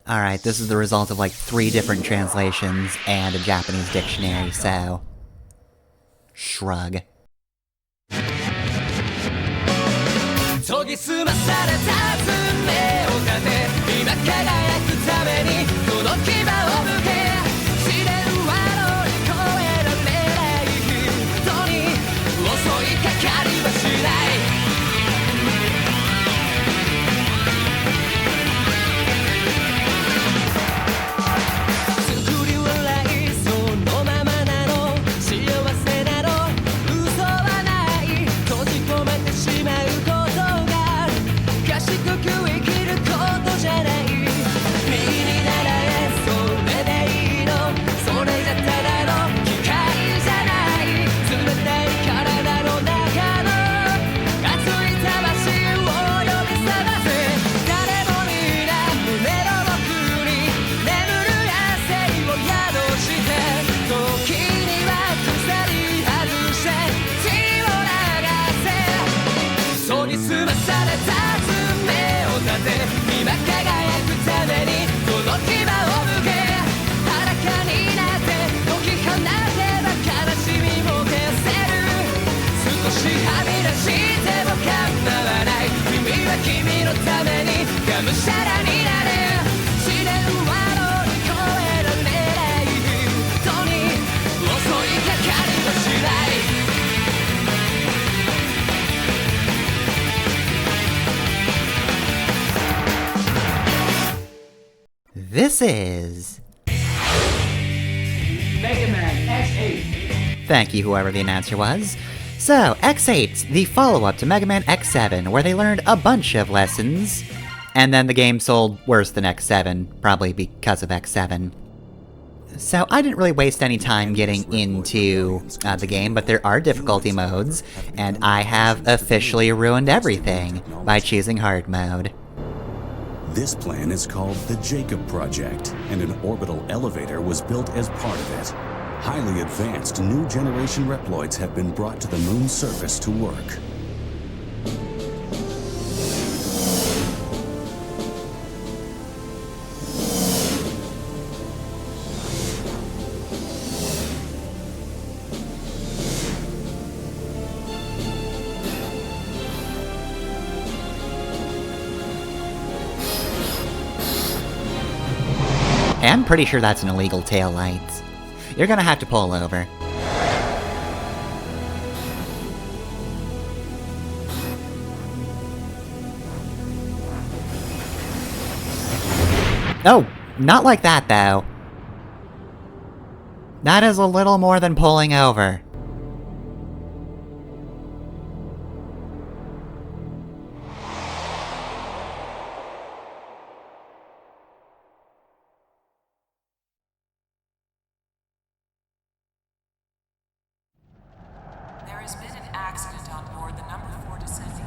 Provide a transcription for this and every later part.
Alright, this is the result of like 3 different translations and a Japanese dictionary, so... shrug. 研ぎ澄まされた運命を糧今輝くためにこの牙を向け試練は乗り越えられない人に襲いかかりはしない作り笑いそのままなの幸せなの嘘はない閉じ込めてしまう賢く生きることじゃない身にならえそれでいいのそれじゃただの機械じゃない冷たい体の中の熱い魂を呼び覚ませ誰も皆胸の奥に眠る汗を宿して時には鎖外して血を流せ研ぎ澄まされた今輝くためにこの牙を向け裸になって解き放てば悲しみも消せる少しはみ出しても構わない君は君のためにがむしゃらになれ試練は乗り越えられない人に襲いかかりはしない This is... Mega Man X8. Thank you, whoever the announcer was. So, X8, the follow-up to Mega Man X7, where they learned a bunch of lessons, and then the game sold worse than X7, probably because of X7. So, I didn't really waste any time getting into the game, but there are difficulty modes, and I have officially ruined everything by choosing hard mode. This plan is called the Jacob Project, and an orbital elevator was built as part of it. Highly advanced new generation Reploids have been brought to the moon's surface to work. I'm pretty sure that's an illegal taillight. You're gonna have to pull over. Oh, not like that, though. That is a little more than pulling over. There has been an accident on board the number 4 descending.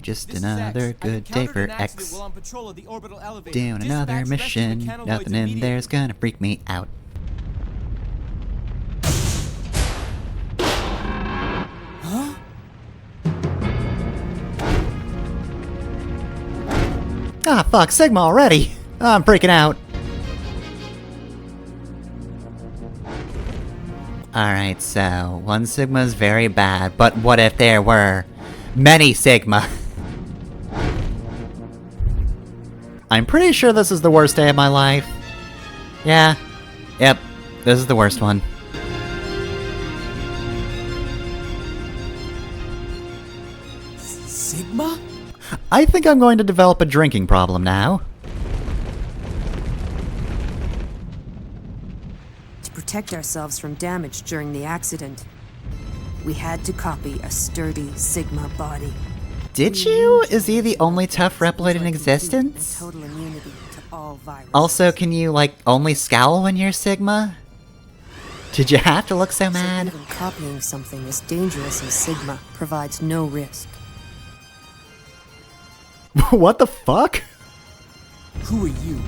Just another good day for X. Doing another mission. Nothing in there's gonna freak me out. Huh? Ah, fuck, Sigma already! I'm freaking out. Alright, so, one Sigma's very bad, but what if there were many Sigma? I'm pretty sure this is the worst day of my life. Yeah. Yep. This is the worst one. Sigma? I think I'm going to develop a drinking problem now. To protect ourselves from damage during the accident, we had to copy a sturdy Sigma body. Did you? Is he the only tough Reploid in existence? Total immunity to all viruses. Also, can you, like, only scowl when you're Sigma? Did you have to look so mad? Even copying something as dangerous as Sigma provides no risk. What the fuck? Who are you?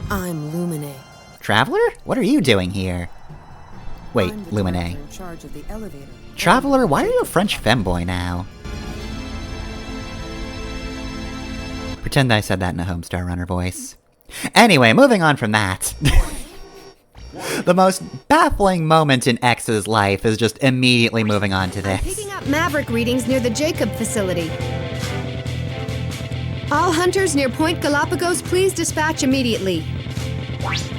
I'm Lumine. Traveler? What are you doing here? Wait, I'm the Lumine. director in charge of the elevator. Traveler, why are you a French femboy now? Pretend I said that in a Homestar Runner voice. Anyway, moving on from that. The most baffling moment in X's life is just immediately moving on to this. Picking up Maverick readings near the Jacob facility. All hunters near Point Galapagos, please dispatch immediately.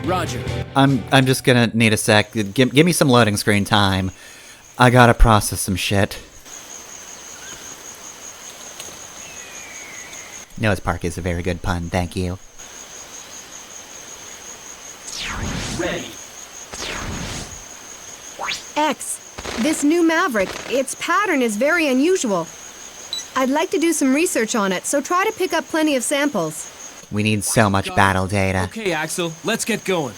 Roger. I'm just gonna need a sec. Give me some loading screen time. I gotta process some shit. Noah's Park is a very good pun, thank you. Ready. X, this new Maverick, its pattern is very unusual. I'd like to do some research on it, so try to pick up plenty of samples. We need so much battle data. Okay, Axel, let's get going.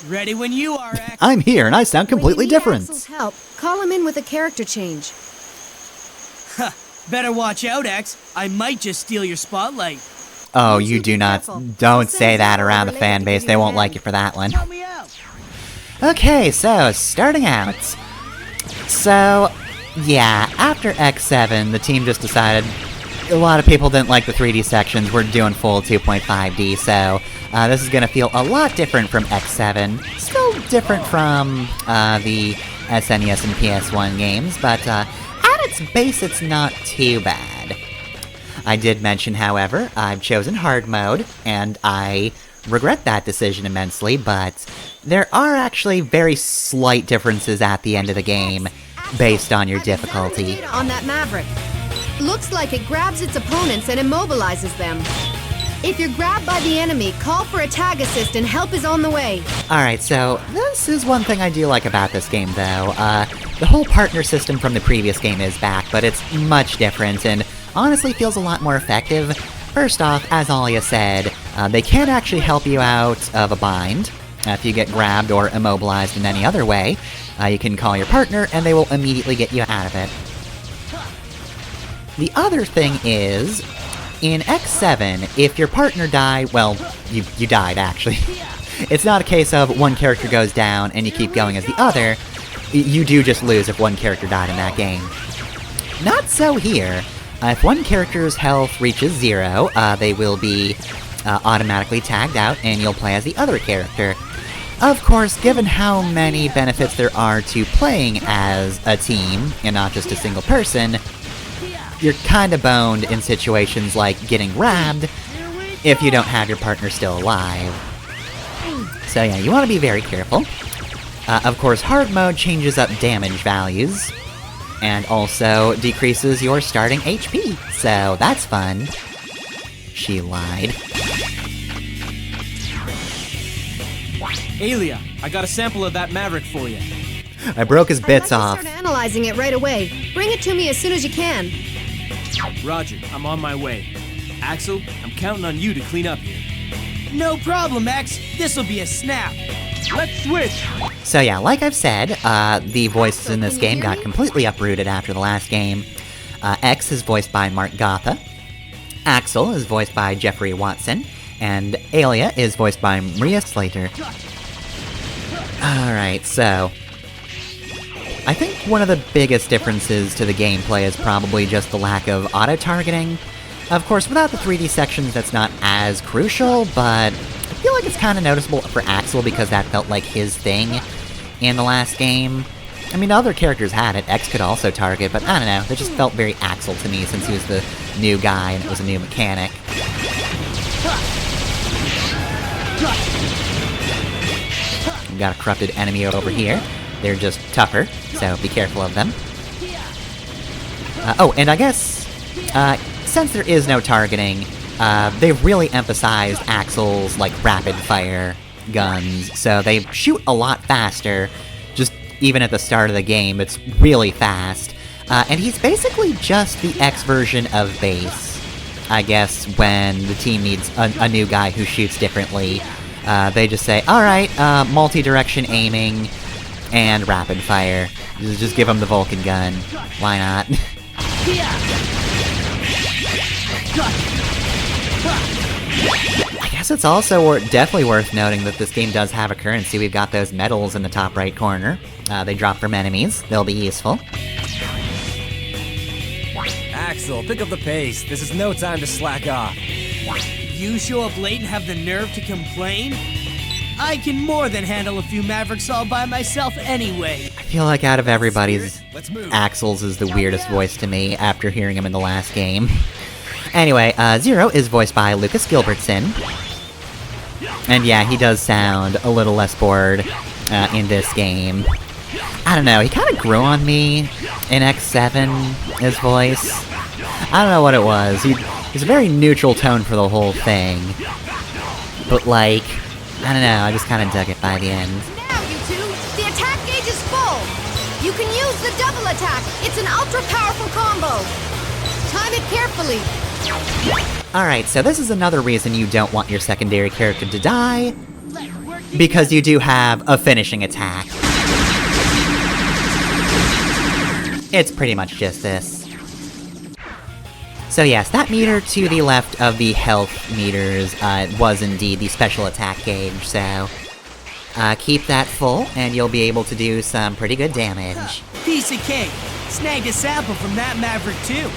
Ready when you are, Axel. I'm here and I sound completely When you need different. Axel's help, call him in with a character change. Better watch out, X. I might just steal your spotlight. Oh, You you two do be not. careful. Don't I'll say send that Zero around the over fan later to base. give They you a won't like hand. you for that one. Help me out. Okay, so starting out. So, yeah, after X7, the team just decided a lot of people didn't like the 3D sections. We're doing full 2.5D, so this is going to feel a lot different from X7. Still different from the SNES and PS1 games, but at its base, it's not too bad. I did mention, however, I've chosen hard mode, and I regret that decision immensely, but there are actually very slight differences at the end of the game based on your difficulty. Data on that Maverick. Looks like it grabs its opponents and immobilizes them. If you're grabbed by the enemy, call for a tag assist and help is on the way. Alright, so this is one thing I do like about this game, though. The whole partner system from the previous game is back, but it's much different and honestly feels a lot more effective. First off, as Alia said, they can actually help you out of a bind. If you get grabbed or immobilized in any other way, you can call your partner and they will immediately get you out of it. The other thing is, in X7, if your partner died, well, you died, actually. It's not a case of one character goes down and you keep going as the other. You do just lose if one character died in that game. Not so here. If one character's health reaches 0, they will be automatically tagged out and you'll play as the other character. Of course, given how many benefits there are to playing as a team and not just a single person, you're kinda boned in situations like getting grabbed if you don't have your partner still alive. So yeah, you want to be very careful. Of course, hard mode changes up damage values, and also decreases your starting HP, so that's fun. She lied. Alia, I got a sample of that Maverick for you. I broke his bits I'd like off. to start analyzing it right away. Bring it to me as soon as you can. Roger, I'm on my way. Axel, I'm counting on you to clean up here. No problem, X. This'll be a snap. Let's switch! So yeah, like I've said, the voices in this game got completely uprooted after the last game. X is voiced by Mark Gotha, Axel is voiced by Jeffrey Watson, and Alia is voiced by Maria Slater. Alright, so I think one of the biggest differences to the gameplay is probably just the lack of auto-targeting. Of course, without the 3D sections, that's not as crucial, but I feel like it's kind of noticeable for Axel because that felt like his thing in the last game. I mean, other characters had it, X could also target, but I don't know, it just felt very Axel to me since he was the new guy and it was a new mechanic. We've got a corrupted enemy over here. They're just tougher, so be careful of them. Oh, and I guess, since there is no targeting, they've really emphasized Axel's, like, rapid-fire guns, so they shoot a lot faster. Just even at the start of the game, it's really fast. And he's basically just the X version of base. I guess when the team needs a new guy who shoots differently, they just say, alright, multi-direction aiming, and rapid fire. Just give him the Vulcan gun. Why not? I guess it's also definitely worth noting that this game does have a currency. We've got those medals in the top right corner. They drop from enemies. They'll be useful. Axel, pick up the pace. This is no time to slack off. You show up late and have the nerve to complain? I can more than handle a few Mavericks all by myself anyway. I feel like out of everybody's, Axel's is the weirdest voice to me after hearing him in the last game. Anyway, Zero is voiced by Lucas Gilbertson. And yeah, he does sound a little less bored in this game. I don't know, he kind of grew on me in X7, his voice. I don't know what it was. He's a very neutral tone for the whole thing. But like, I don't know, I just kind of dug it by the end. Now, you two, the attack gauge is full. You can use the double attack. It's an ultra-powerful combo. Time it carefully. Alright, so this is another reason you don't want your secondary character to die, because you do have a finishing attack. It's pretty much just this. So yes, that meter to the left of the health meters was indeed the special attack gauge, so keep that full, and you'll be able to do some pretty good damage. Piece of cake. Snagged a sample from that Maverick too.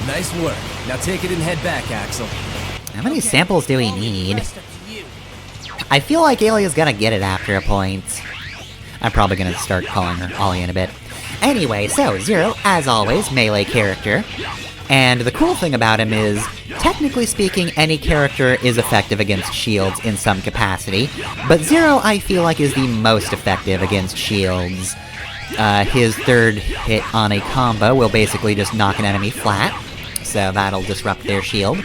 Nice work. Now take it and head back, Axel. How many samples do we need? I feel like Alia's gonna get it after a point. I'm probably gonna start calling her Ollie in a bit. Anyway, so Zero, as always, melee character. And the cool thing about him is, technically speaking, any character is effective against shields in some capacity, but Zero, I feel like, is the most effective against shields. His third hit on a combo will basically just knock an enemy flat, so that'll disrupt their shield.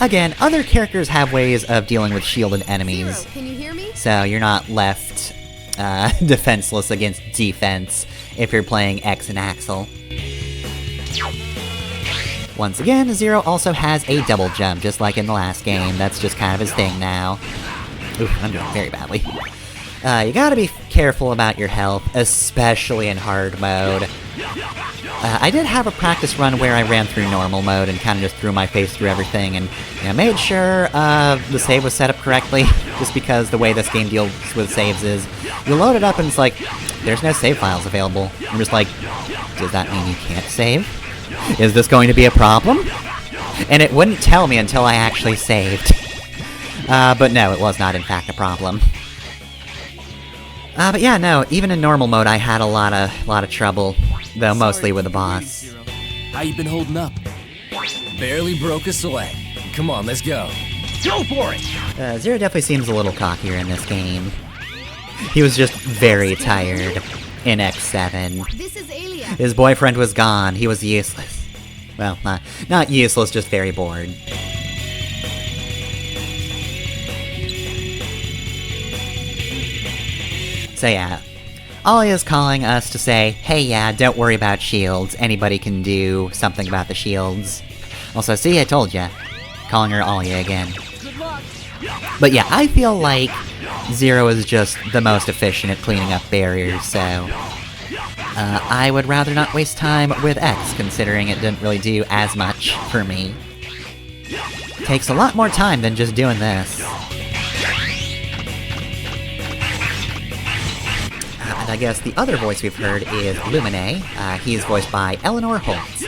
Again, other characters have ways of dealing with shielded enemies, Zero, can you hear me? so you're not left defenseless against defense if you're playing X and Axel. Once again, Zero also has a double jump, just like in the last game. That's just kind of his thing now. Oof, I'm doing very badly. You gotta be careful about your health, especially in hard mode. I did have a practice run where I ran through normal mode and kind of just threw my face through everything and made sure the save was set up correctly, just because the way this game deals with saves is, you load it up and it's like, there's no save files available. I'm just like, does that mean you can't save? Is this going to be a problem? And it wouldn't tell me until I actually saved. But no, it was not in fact a problem. But yeah, no, even in normal mode I had a lot of trouble, though mostly with the boss. How you been holding up? Barely broke a sweat. Come on, let's go. Go for it! Zero definitely seems a little cockier in this game. He was just very tired in X7. This is Alia. His boyfriend was gone, he was useless. Well, not useless, just very bored. So yeah, Alia's calling us to say, hey yeah, don't worry about shields, anybody can do something about the shields. Also, see, I told ya. Calling her Alia again. But yeah, I feel like Zero is just the most efficient at cleaning up barriers, so I would rather not waste time with X, considering it didn't really do as much for me. Takes a lot more time than just doing this. And I guess the other voice we've heard is Lumine. He's voiced by Eleanor Holtz.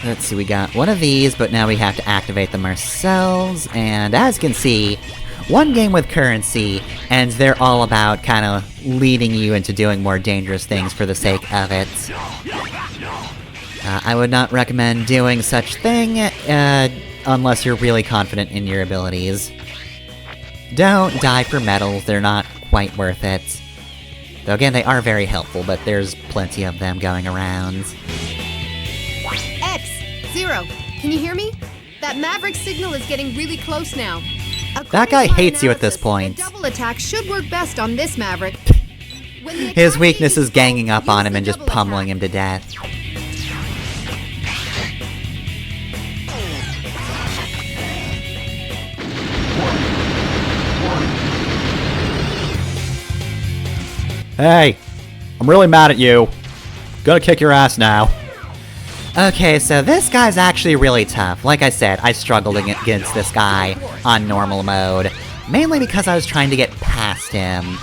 Let's see, we got one of these, but now we have to activate them ourselves, and as you can see, one game with currency, and they're all about kind of leading you into doing more dangerous things for the sake of it. I would not recommend doing such thing, unless you're really confident in your abilities. Don't die for medals, they're not quite worth it. Though again, they are very helpful, but there's plenty of them going around. X, Zero, can you hear me? That Maverick signal is getting really close now. That guy hates you at this point. The double attack should work best on this Maverick. When the His attack weakness is full, ganging up on use him the and just double pummeling attack. him to death. Hey, I'm really mad at you. Gonna kick your ass now. Okay, so this guy's actually really tough. Like I said, I struggled against this guy on normal mode, mainly because I was trying to get past him.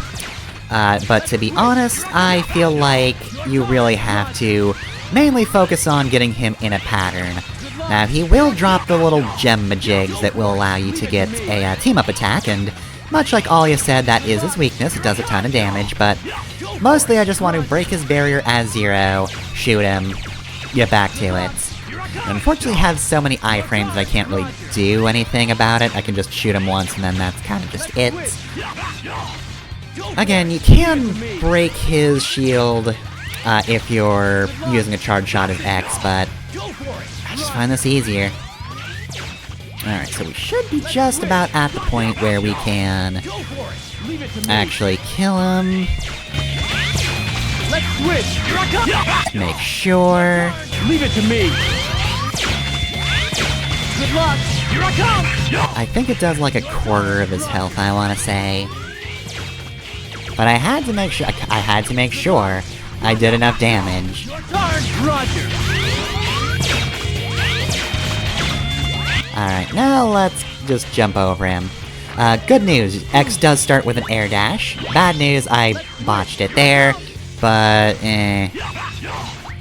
But to be honest, I feel like you really have to mainly focus on getting him in a pattern. Now, he will drop the little gem-majigs that will allow you to get a team-up attack, and much like Alia said, that is his weakness. It does a ton of damage, but mostly I just want to break his barrier as 0, shoot him, get back to it. Unfortunately, I have so many iframes that I can't really do anything about it. I can just shoot him once, and then that's kind of just it. Again, you can break his shield if you're using a charge shot as X, but I just find this easier. Alright, so we should be just about at the point where we can actually kill him. Let's switch. Here I come. Make sure. Leave it to me. Good luck. Here I come. I think it does like a quarter of his health, I want to say. But I had to make sure I did enough damage. Your turn, Roger. Alright, now let's just jump over him. Good news, X does start with an air dash. Bad news, I botched it there, but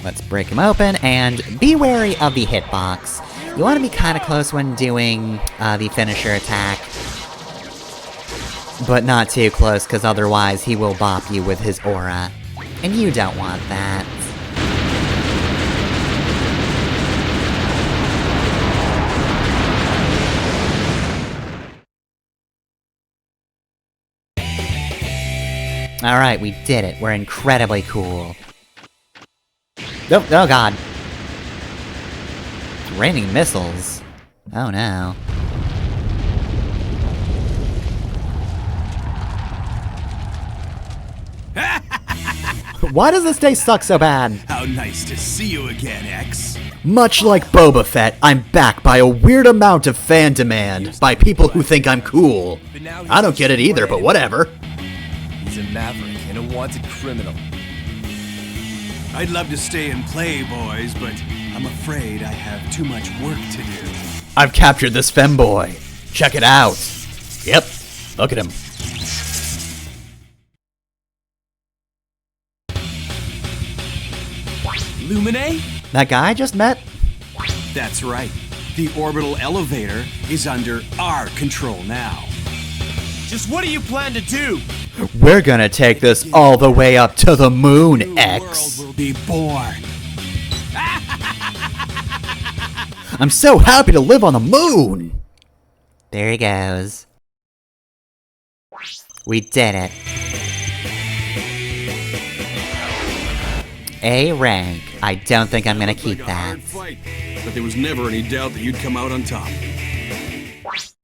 let's break him open, and be wary of the hitbox. You want to be kind of close when doing the finisher attack, but not too close, because otherwise he will bop you with his aura. And you don't want that. Alright, we did it. We're incredibly cool. Oh god. It's raining missiles. Oh no. Why does this day suck so bad? How nice to see you again, X. Much like Boba Fett, I'm backed by a weird amount of fan demand, by people who think I'm cool. I don't get it either, but whatever. He's a maverick and a wanted criminal. I'd love to stay and play, boys, but I'm afraid I have too much work to do. I've captured this femboy. Check it out. Yep, look at him. Lumine? That guy I just met? That's right. The orbital elevator is under our control now. Just what do you plan to do? We're gonna take this all the way up to the moon, X. The world will be born. I'm so happy to live on the moon! There he goes. We did it. A rank. I don't think I'm gonna keep that. But there was never any doubt that you'd come out on top.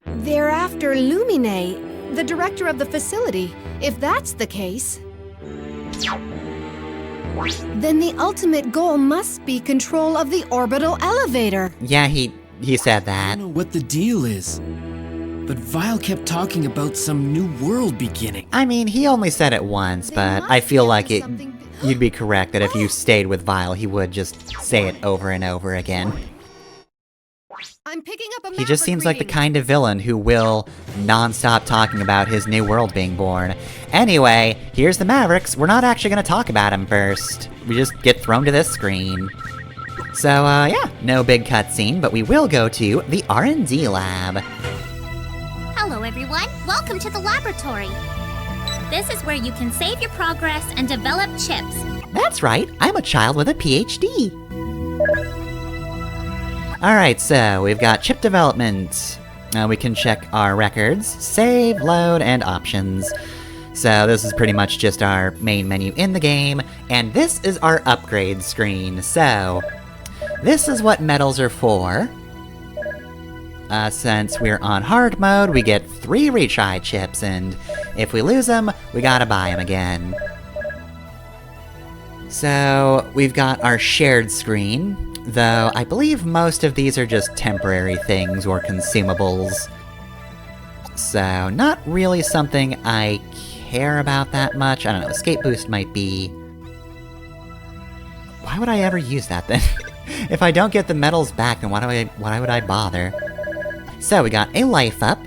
They're after Lumine, the director of the facility. If that's the case, then the ultimate goal must be control of the orbital elevator. Yeah, he said I that. don't know what the deal is, but Vile kept talking about some new world beginning. I mean, he only said it once, but I feel like you'd be correct that if you stayed with Vile, he would just say it over and over again. I'm picking up a He just seems like the kind of villain who will non-stop talking about his new world being born. Anyway, here's the Mavericks. We're not actually gonna talk about him first. We just get thrown to this screen. So, yeah, no big cutscene, but we will go to the R&D lab. Hello everyone, welcome to the laboratory. This is where you can save your progress and develop chips. That's right, I'm a child with a PhD. Alright, so we've got chip development. We can check our records, save, load, and options. So this is pretty much just our main menu in the game, and this is our upgrade screen. So, this is what medals are for. Since we're on hard mode, we get 3 retry chips, and if we lose them, we gotta buy them again. So, we've got our shared screen, though I believe most of these are just temporary things or consumables. So, not really something I care about that much. I don't know, escape boost might be... Why would I ever use that then? If I don't get the medals back, then why would I bother? So we got a life up,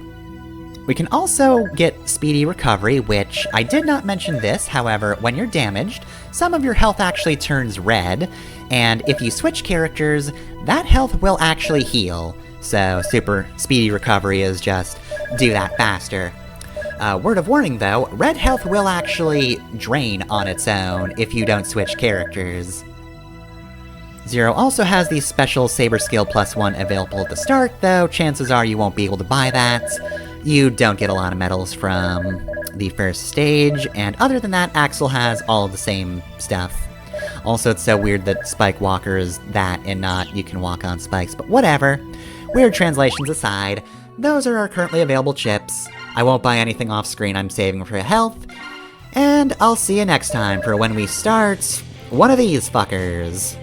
We can also get speedy recovery, which I did not mention this, however, when you're damaged, some of your health actually turns red, and if you switch characters, that health will actually heal. So super speedy recovery is just do that faster. Word of warning though, red health will actually drain on its own if you don't switch characters. Zero also has the special Saber Skill +1 available at the start, though chances are you won't be able to buy that. You don't get a lot of medals from the first stage, and other than that, Axel has all of the same stuff. Also, it's so weird that Spike Walker is that and not you can walk on spikes, but whatever. Weird translations aside, those are our currently available chips. I won't buy anything off screen, I'm saving for health. And I'll see you next time for when we start one of these fuckers.